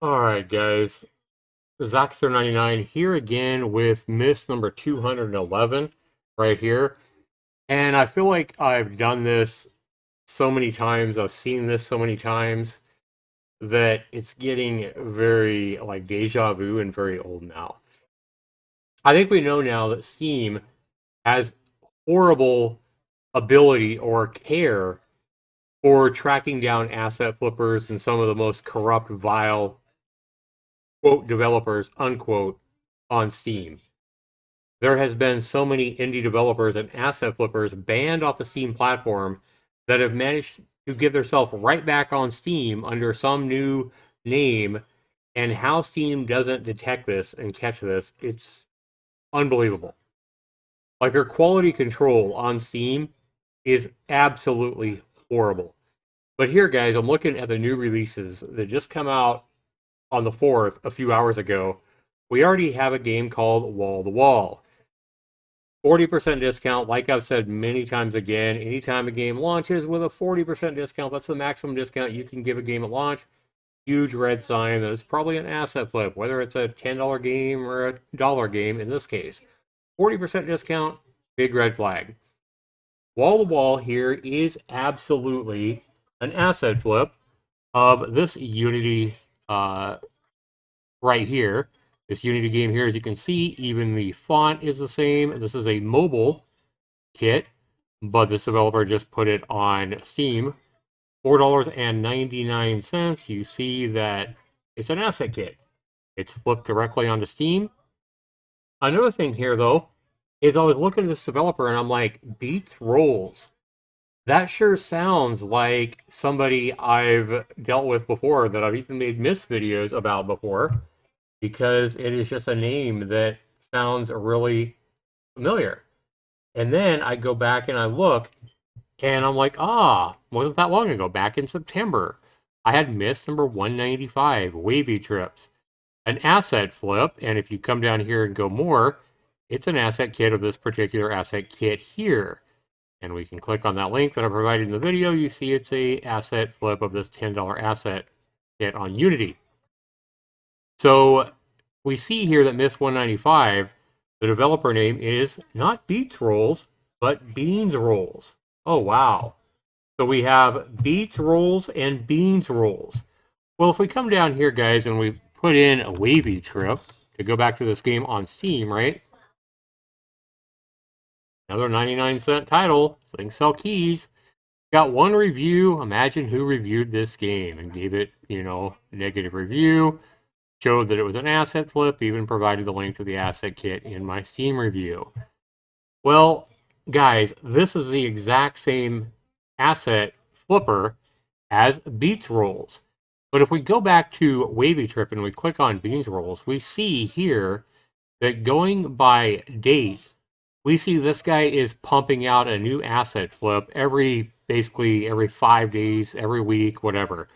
Alright guys, Zaxter99 here again with Miss number 211 right here. And I feel like I've done this so many times, I've seen this so many times that it's getting very like deja vu and very old now. I think we know now that Steam has horrible ability or care for tracking down asset flippers and some of the most corrupt, vile quote developers unquote on Steam. There has been so many indie developers and asset flippers banned off the Steam platform that have managed to get themselves right back on Steam under some new name. And how Steam doesn't detect this and catch this, it's unbelievable. Like their quality control on Steam is absolutely horrible. But here, guys, I'm looking at the new releases that just come out on the 4th a few hours ago. We already have a game called Wall to Wall. 40% discount, like I've said many times again, anytime a game launches with a 40% discount, that's the maximum discount you can give a game at launch. Huge red sign that it's probably an asset flip, whether it's a $10 game or a dollar game in this case. 40% discount, big red flag. Wall to Wall here is absolutely an asset flip of this Unity right here. This Unity game here, as you can see, even the font is the same. This is a mobile kit, but this developer just put it on Steam. $4.99. You see that it's an asset kit. It's flipped directly onto Steam. Another thing here, though, is I was looking at this developer and I'm like, Beats Rolls. That sure sounds like somebody I've dealt with before, that I've even made Miss videos about before, because it is just a name that sounds really familiar. And then I go back and I look, and I'm like, wasn't that long ago, back in September, I had Miss number 195, Wavy Trips, an asset flip. And if you come down here and go more, it's an asset kit of this particular asset kit here. And we can click on that link that I provided in the video. You see it's a asset flip of this $10 asset kit on Unity. So we see here that Miss 195, the developer name is not Beats Rolls, but Beans Rolls. Oh, wow. So we have Beats Rolls and Beans Rolls. Well, if we come down here, guys, and we put in a Wavy Trip to go back to this game on Steam, right? Another 99-cent title, Sling Sell Keys. Got one review. Imagine who reviewed this game and gave it, a negative review. Showed that it was an asset flip, even provided the link to the asset kit in my Steam review. Well, guys, this is the exact same asset flipper as Beats Rolls. But if we go back to Wavy Trip and we click on Beans Rolls, we see here that going by date, we see this guy is pumping out a new asset flip basically every 5 days, every week, whatever.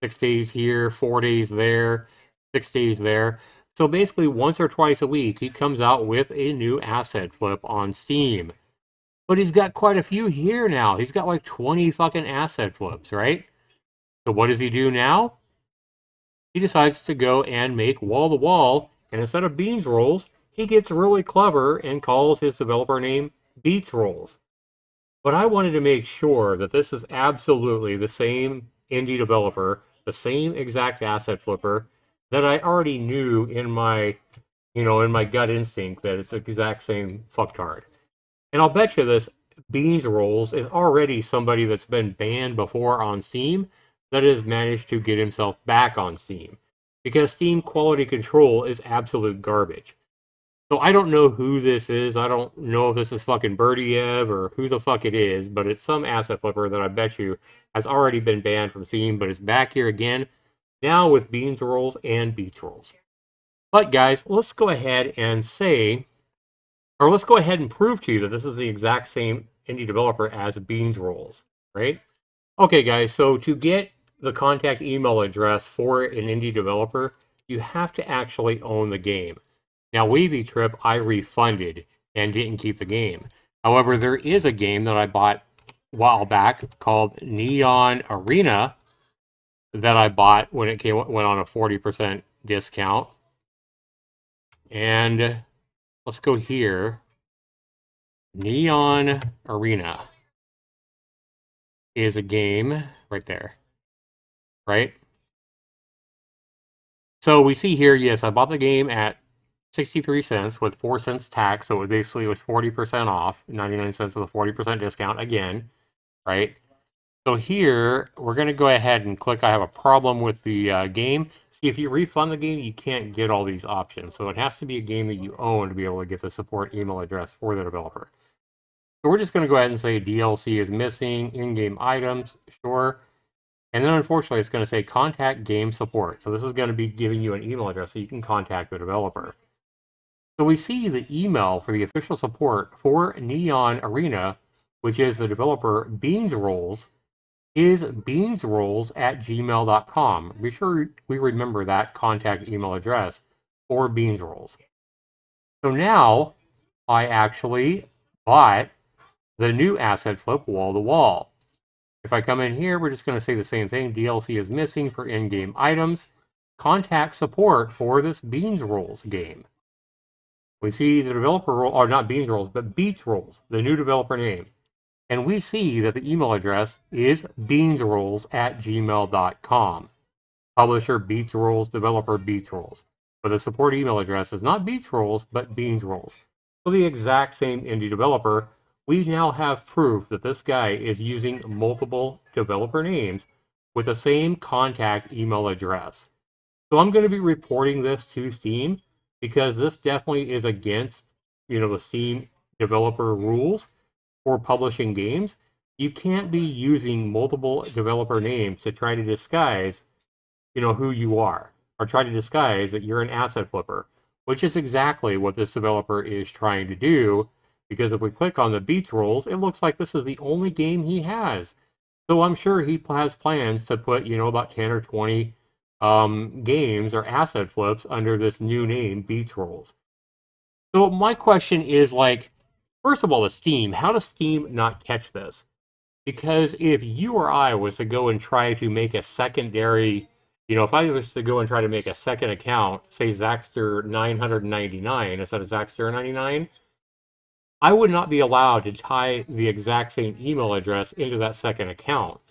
6 days here, 4 days there, 6 days there. So basically once or twice a week, he comes out with a new asset flip on Steam. But he's got quite a few here now. He's got like 20 fucking asset flips, right? So what does he do now? He decides to go and make Wall to Wall, and instead of Beans Rolls, he gets really clever and calls his developer name Beats Rolls. But I wanted to make sure that this is absolutely the same indie developer, the same exact asset flipper that I already knew in my, in my gut instinct that it's the exact same fucktard. And I'll bet you this Beans Rolls is already somebody that's been banned before on Steam that has managed to get himself back on Steam. Because Steam quality control is absolute garbage. So I don't know who this is. I don't know if this is fucking Berdiev or who the fuck it is, but it's some asset flipper that I bet you has already been banned from Steam, but is back here again, now with Beans Rolls and Beats Rolls. But guys, let's go ahead and let's go ahead and prove to you that this is the exact same indie developer as Beans Rolls, right? Okay, guys, so to get the contact email address for an indie developer, you have to actually own the game. Now, Wavy Trip, I refunded and didn't keep the game. However, there is a game that I bought a while back called Neon Arena that I bought when it went on a 40% discount. And let's go here. Neon Arena is a game right there, right? So we see here, yes, I bought the game at 63 cents with 4 cents tax, so it basically was 40% off, 99 cents with a 40% discount again, right? So here, we're going to go ahead and click I have a problem with the game. See, if you refund the game, you can't get all these options. So it has to be a game that you own to be able to get the support email address for the developer. So we're just going to go ahead and say DLC is missing, in-game items, sure. And then unfortunately, it's going to say contact game support. So this is going to be giving you an email address so you can contact the developer. So we see the email for the official support for Neon Arena, which is the developer Beans Rolls, is beansrolls@gmail.com. Be sure we remember that contact email address for Beans Rolls. So now I actually bought the new asset flip wall to wall. If I come in here, we're just going to say the same thing. DLC is missing for in-game items. Contact support for this Beans Rolls game. We see the developer role, or not Beans Rolls, but Beats Rolls, the new developer name. And we see that the email address is beansrolls@gmail.com. Publisher Beats Rolls, developer Beats Rolls. But the support email address is not Beats Rolls, but Beans Rolls. So the exact same indie developer. We now have proof that this guy is using multiple developer names with the same contact email address. So I'm going to be reporting this to Steam because this definitely is against, the Steam developer rules for publishing games. You can't be using multiple developer names to try to disguise, who you are, or try to disguise that you're an asset flipper, which is exactly what this developer is trying to do. Because if we click on the Beats Rolls, it looks like this is the only game he has. So I'm sure he has plans to put, about 10 or 20 games or asset flips under this new name, Beats Rolls. So my question is, first of all, Steam. How does Steam not catch this? Because if you or I was to go and try to make a secondary, if I was to go and try to make a second account, say Zaxter999 instead of Zaxter99, I would not be allowed to tie the exact same email address into that second account.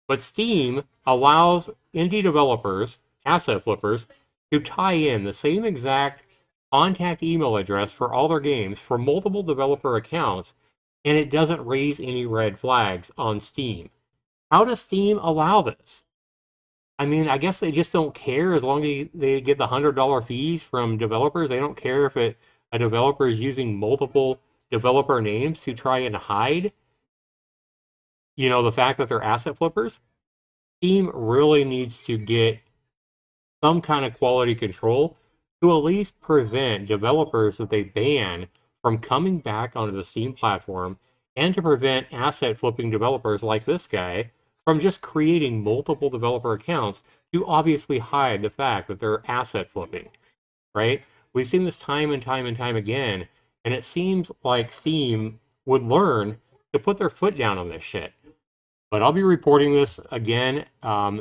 But Steam allows indie developers, asset flippers, to tie in the same exact contact email address for all their games for multiple developer accounts, and it doesn't raise any red flags on Steam. How does Steam allow this? I mean, I guess they just don't care as long as they get the $100 fees from developers. They don't care if a developer is using multiple developer names to try and hide, the fact that they're asset flippers. Steam really needs to get some kind of quality control to at least prevent developers that they ban from coming back onto the Steam platform, and to prevent asset flipping developers like this guy from just creating multiple developer accounts to obviously hide the fact that they're asset flipping, right? We've seen this time and time and time again, and it seems like Steam would learn to put their foot down on this shit. But I'll be reporting this again.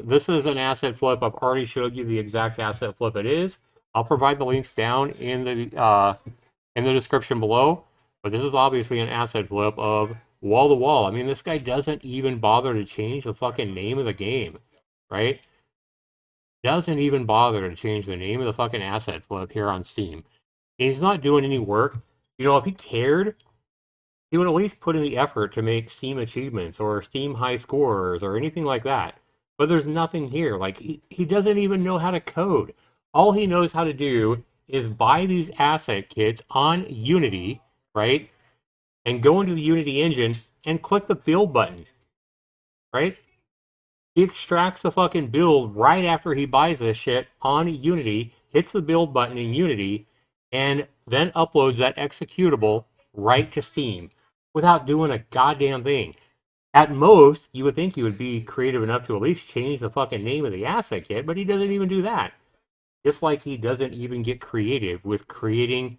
This is an asset flip. I've already showed you the exact asset flip it is. I'll provide the links down in the description below. But this is obviously an asset flip of wall to wall. I mean, this guy doesn't even bother to change the fucking name of the game, right? Doesn't even bother to change the name of the fucking asset flip here on Steam. And he's not doing any work. If he cared, he would at least put in the effort to make Steam achievements or Steam high scores or anything like that. But there's nothing here. He doesn't even know how to code. All he knows how to do is buy these asset kits on Unity, right? And go into the Unity engine and click the build button, right? He extracts the fucking build right after he buys this shit on Unity, hits the build button in Unity, and then uploads that executable right to Steam without doing a goddamn thing. At most, you would think he would be creative enough to at least change the fucking name of the asset kit, but he doesn't even do that. Just like he doesn't even get creative with creating,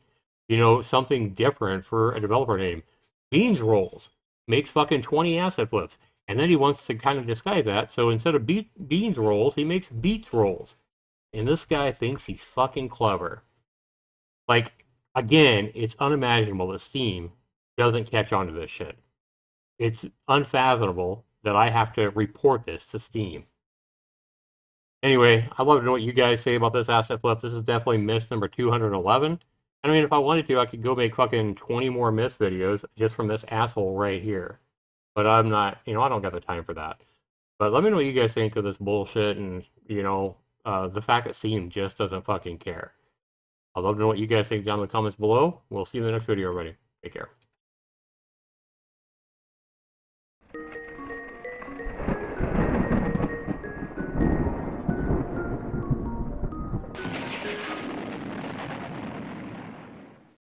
something different for a developer name. Beans Rolls makes fucking 20 asset flips. And then he wants to kind of disguise that. So instead of beans rolls, he makes beets rolls. And this guy thinks he's fucking clever. Like, again, it's unimaginable that Steam doesn't catch on to this shit. It's unfathomable that I have to report this to Steam. Anyway, I'd love to know what you guys say about this asset flip. This is definitely miss number 211. I mean, if I wanted to, I could go make fucking 20 more miss videos just from this asshole right here. But I'm not, I don't got the time for that. But let me know what you guys think of this bullshit and, the fact that Steam just doesn't fucking care. I'd love to know what you guys think down in the comments below. We'll see you in the next video, everybody. Take care.